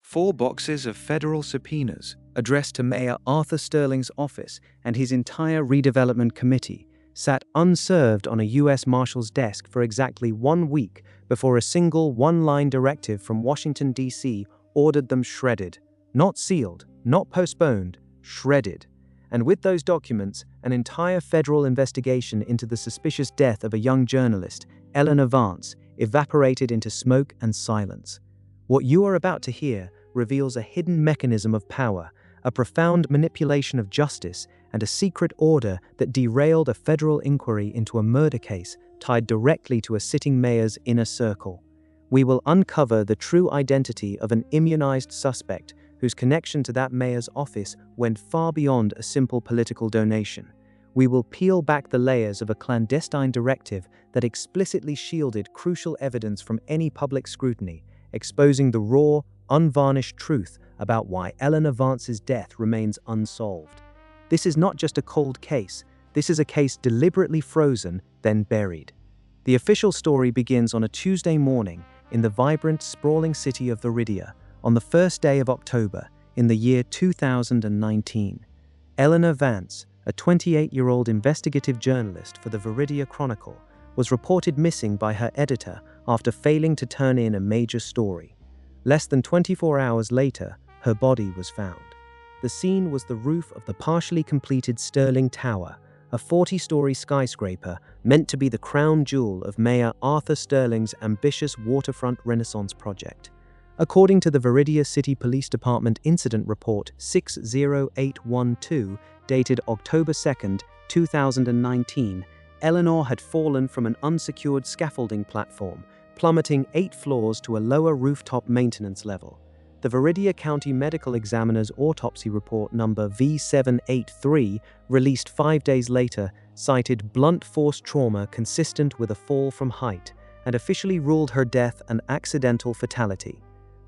4 boxes of federal subpoenas addressed to Mayor Arthur Sterling's office and his entire redevelopment committee sat unserved on a U.S. Marshal's desk for exactly 1 week before a single one-line directive from Washington, D.C. ordered them shredded. Not sealed, not postponed, shredded. And with those documents, an entire federal investigation into the suspicious death of a young journalist, Eleanor Vance, evaporated into smoke and silence. What you are about to hear reveals a hidden mechanism of power, a profound manipulation of justice, and a secret order that derailed a federal inquiry into a murder case tied directly to a sitting mayor's inner circle. We will uncover the true identity of an immunized suspect whose connection to that mayor's office went far beyond a simple political donation. We will peel back the layers of a clandestine directive that explicitly shielded crucial evidence from any public scrutiny, exposing the raw, unvarnished truth about why Eleanor Vance's death remains unsolved. This is not just a cold case, this is a case deliberately frozen, then buried. The official story begins on a Tuesday morning in the vibrant, sprawling city of Viridia, on the first day of October in the year 2019. Eleanor Vance, a 28-year-old investigative journalist for the Viridia Chronicle, was reported missing by her editor after failing to turn in a major story. Less than 24 hours later, her body was found. The scene was the roof of the partially completed Sterling Tower, a 40-story skyscraper meant to be the crown jewel of Mayor Arthur Sterling's ambitious waterfront Renaissance project. According to the Viridia City Police Department Incident Report 60812, dated October 2, 2019, Eleanor had fallen from an unsecured scaffolding platform, plummeting 8 floors to a lower rooftop maintenance level. The Viridia County Medical Examiner's autopsy report number V783, released 5 days later, cited blunt force trauma consistent with a fall from height and officially ruled her death an accidental fatality.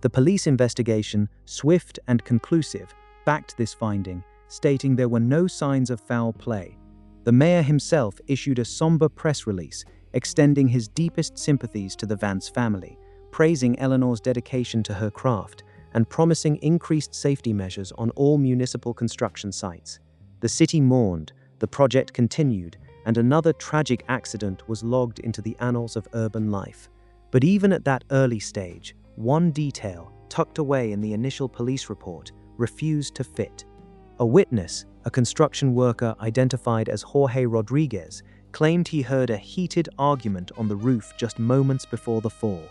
The police investigation, swift and conclusive, backed this finding, stating there were no signs of foul play. The mayor himself issued a somber press release, extending his deepest sympathies to the Vance family, praising Eleanor's dedication to her craft, and promising increased safety measures on all municipal construction sites. The city mourned, the project continued, and another tragic accident was logged into the annals of urban life. But even at that early stage, one detail, tucked away in the initial police report, refused to fit. A witness, a construction worker identified as Jorge Rodriguez, claimed he heard a heated argument on the roof just moments before the fall.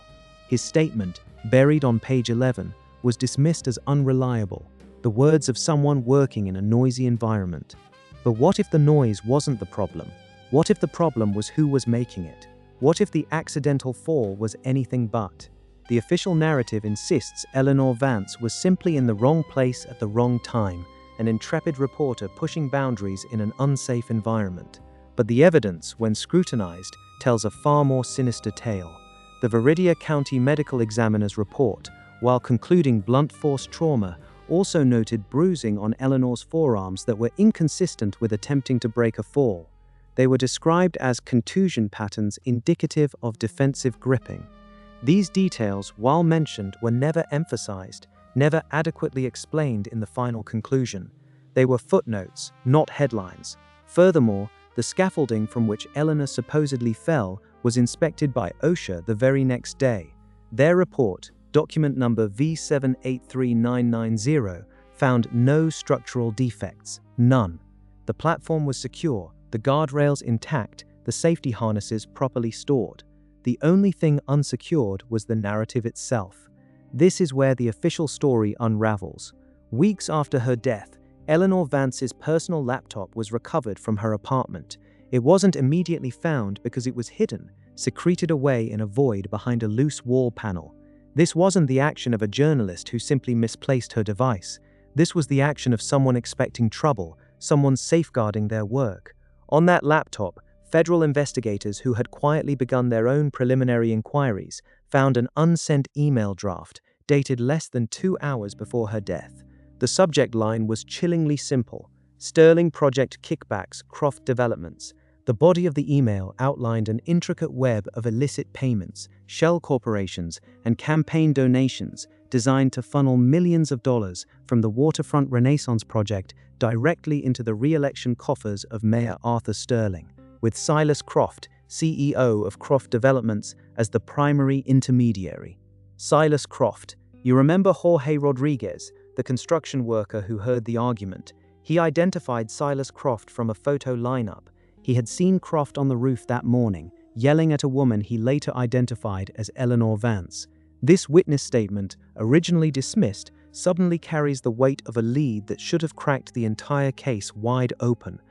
His statement, buried on page 11, was dismissed as unreliable, the words of someone working in a noisy environment. But what if the noise wasn't the problem? What if the problem was who was making it? What if the accidental fall was anything but? The official narrative insists Eleanor Vance was simply in the wrong place at the wrong time, an intrepid reporter pushing boundaries in an unsafe environment. But the evidence, when scrutinized, tells a far more sinister tale. The Viridia County Medical Examiner's report, while concluding blunt force trauma, also noted bruising on Eleanor's forearms that were inconsistent with attempting to break a fall. They were described as contusion patterns indicative of defensive gripping. These details, while mentioned, were never emphasized, never adequately explained in the final conclusion. They were footnotes, not headlines. Furthermore, the scaffolding from which Eleanor supposedly fell was inspected by OSHA the very next day. Their report, document number V783990, found no structural defects, none. The platform was secure, the guardrails intact, the safety harnesses properly stored. The only thing unsecured was the narrative itself. This is where the official story unravels. Weeks after her death, Eleanor Vance's personal laptop was recovered from her apartment. It wasn't immediately found because it was hidden, secreted away in a void behind a loose wall panel. This wasn't the action of a journalist who simply misplaced her device. This was the action of someone expecting trouble, someone safeguarding their work. On that laptop, federal investigators who had quietly begun their own preliminary inquiries found an unsent email draft dated less than 2 hours before her death. The subject line was chillingly simple: Sterling Project Kickbacks, Croft Developments. The body of the email outlined an intricate web of illicit payments, shell corporations, and campaign donations, designed to funnel millions of dollars from the waterfront Renaissance project directly into the re-election coffers of Mayor Arthur Startling, with Silas Croft, CEO of Croft Developments, as the primary intermediary. Silas Croft. You remember Jorge Rodriguez, the construction worker who heard the argument? He identified Silas Croft from a photo lineup. He had seen Croft on the roof that morning, yelling at a woman he later identified as Eleanor Vance. This witness statement, originally dismissed, suddenly carries the weight of a lead that should have cracked the entire case wide open.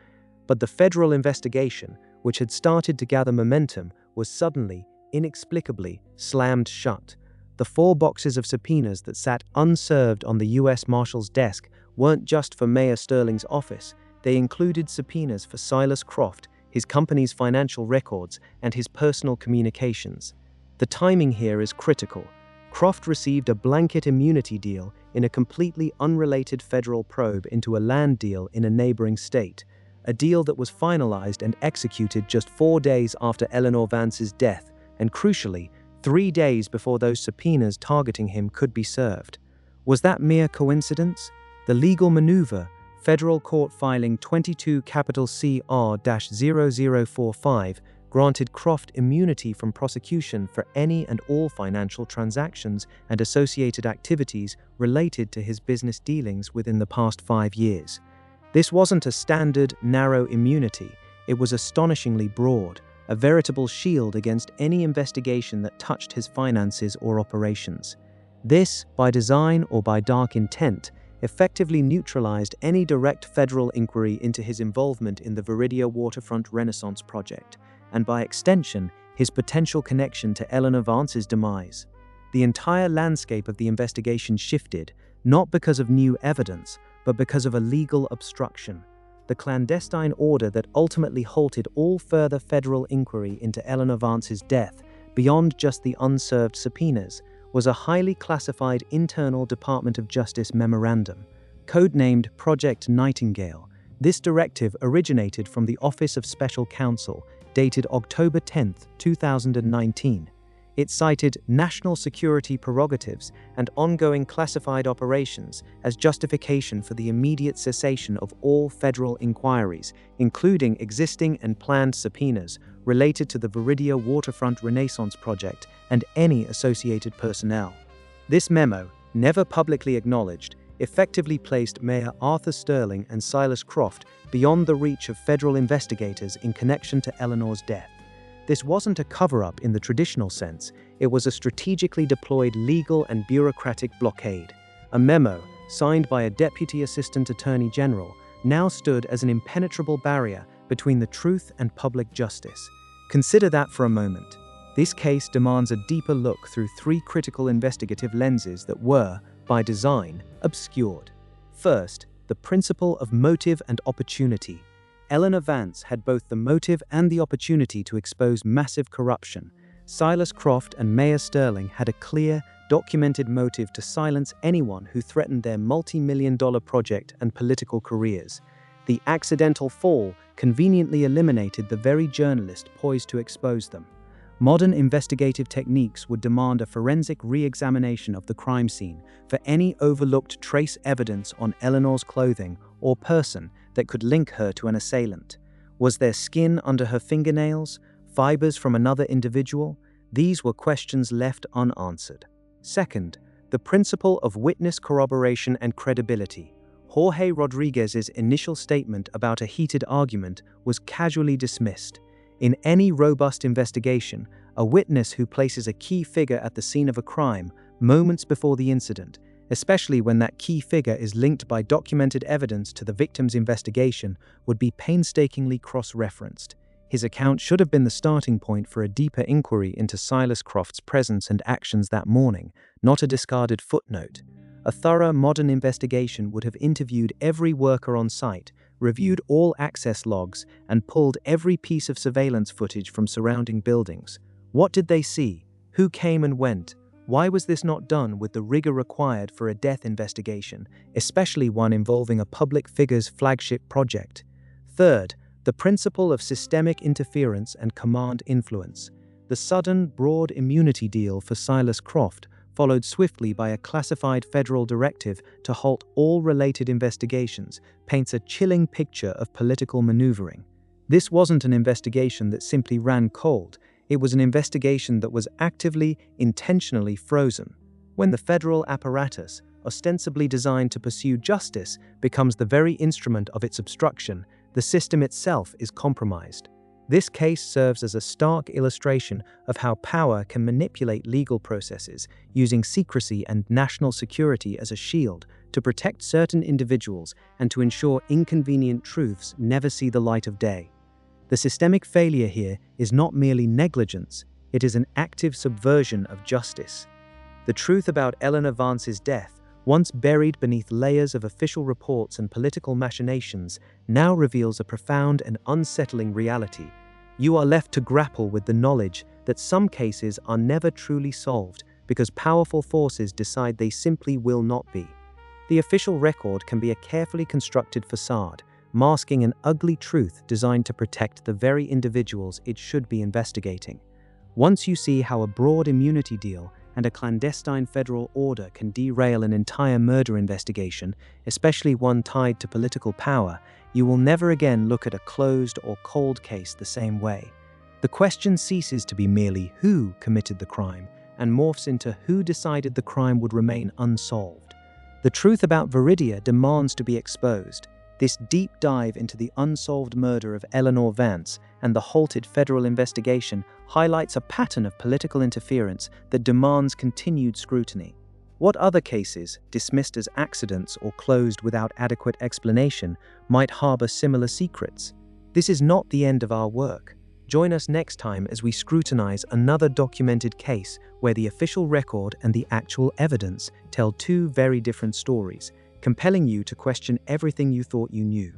But the federal investigation, which had started to gather momentum, was suddenly, inexplicably, slammed shut. The 4 boxes of subpoenas that sat unserved on the U.S. Marshal's desk weren't just for Mayor Startling's office. They included subpoenas for Silas Croft, his company's financial records, and his personal communications. The timing here is critical. Croft received a blanket immunity deal in a completely unrelated federal probe into a land deal in a neighboring state, a deal that was finalized and executed just 4 days after Eleanor Vance's death, and crucially, 3 days before those subpoenas targeting him could be served. Was that mere coincidence? The legal maneuver, federal court filing 22 CR-0045, granted Croft immunity from prosecution for any and all financial transactions and associated activities related to his business dealings within the past 5 years. This wasn't a standard, narrow immunity. It was astonishingly broad, a veritable shield against any investigation that touched his finances or operations. This, by design or by dark intent, effectively neutralized any direct federal inquiry into his involvement in the Viridia Waterfront Renaissance project, and by extension, his potential connection to Eleanor Vance's demise. The entire landscape of the investigation shifted, not because of new evidence, but because of a legal obstruction. The clandestine order that ultimately halted all further federal inquiry into Eleanor Vance's death, beyond just the unserved subpoenas, was a highly classified internal Department of Justice memorandum, codenamed Project Nightingale. This directive originated from the Office of Special Counsel, dated October 10, 2019. It cited national security prerogatives and ongoing classified operations as justification for the immediate cessation of all federal inquiries, including existing and planned subpoenas related to the Viridia Waterfront Renaissance project and any associated personnel. This memo, never publicly acknowledged, effectively placed Mayor Arthur Startling and Silas Croft beyond the reach of federal investigators in connection to Eleanor's death. This wasn't a cover-up in the traditional sense, it was a strategically deployed legal and bureaucratic blockade. A memo, signed by a Deputy Assistant Attorney General, now stood as an impenetrable barrier between the truth and public justice. Consider that for a moment. This case demands a deeper look through 3 critical investigative lenses that were, by design, obscured. First, the principle of motive and opportunity. Eleanor Vance had both the motive and the opportunity to expose massive corruption. Silas Croft and Mayor Startling had a clear, documented motive to silence anyone who threatened their multi-million-dollar project and political careers. The accidental fall conveniently eliminated the very journalist poised to expose them. Modern investigative techniques would demand a forensic re-examination of the crime scene for any overlooked trace evidence on Eleanor's clothing or person that could link her to an assailant. Was there skin under her fingernails? Fibers from another individual? These were questions left unanswered. Second, the principle of witness corroboration and credibility. Jorge Rodriguez's initial statement about a heated argument was casually dismissed. In any robust investigation, a witness who places a key figure at the scene of a crime moments before the incident, especially when that key figure is linked by documented evidence to the victim's investigation, would be painstakingly cross-referenced. His account should have been the starting point for a deeper inquiry into Silas Croft's presence and actions that morning, not a discarded footnote. A thorough modern investigation would have interviewed every worker on site, reviewed all access logs, and pulled every piece of surveillance footage from surrounding buildings. What did they see? Who came and went? Why was this not done with the rigor required for a death investigation, especially one involving a public figure's flagship project? Third, the principle of systemic interference and command influence. The sudden, broad immunity deal for Silas Croft followed swiftly by a classified federal directive to halt all related investigations, paints a chilling picture of political maneuvering. This wasn't an investigation that simply ran cold. It was an investigation that was actively, intentionally frozen. When the federal apparatus, ostensibly designed to pursue justice, becomes the very instrument of its obstruction, the system itself is compromised. This case serves as a stark illustration of how power can manipulate legal processes, using secrecy and national security as a shield to protect certain individuals and to ensure inconvenient truths never see the light of day. The systemic failure here is not merely negligence, it is an active subversion of justice. The truth about Eleanor Vance's death, once buried beneath layers of official reports and political machinations, now reveals a profound and unsettling reality. You are left to grapple with the knowledge that some cases are never truly solved because powerful forces decide they simply will not be. The official record can be a carefully constructed facade, masking an ugly truth designed to protect the very individuals it should be investigating. Once you see how a broad immunity deal and a clandestine federal order can derail an entire murder investigation, especially one tied to political power, you will never again look at a closed or cold case the same way. The question ceases to be merely who committed the crime and morphs into who decided the crime would remain unsolved. The truth about Viridia demands to be exposed. This deep dive into the unsolved murder of Eleanor Vance and the halted federal investigation highlights a pattern of political interference that demands continued scrutiny. What other cases, dismissed as accidents or closed without adequate explanation, might harbor similar secrets? This is not the end of our work. Join us next time as we scrutinize another documented case where the official record and the actual evidence tell two very different stories, compelling you to question everything you thought you knew.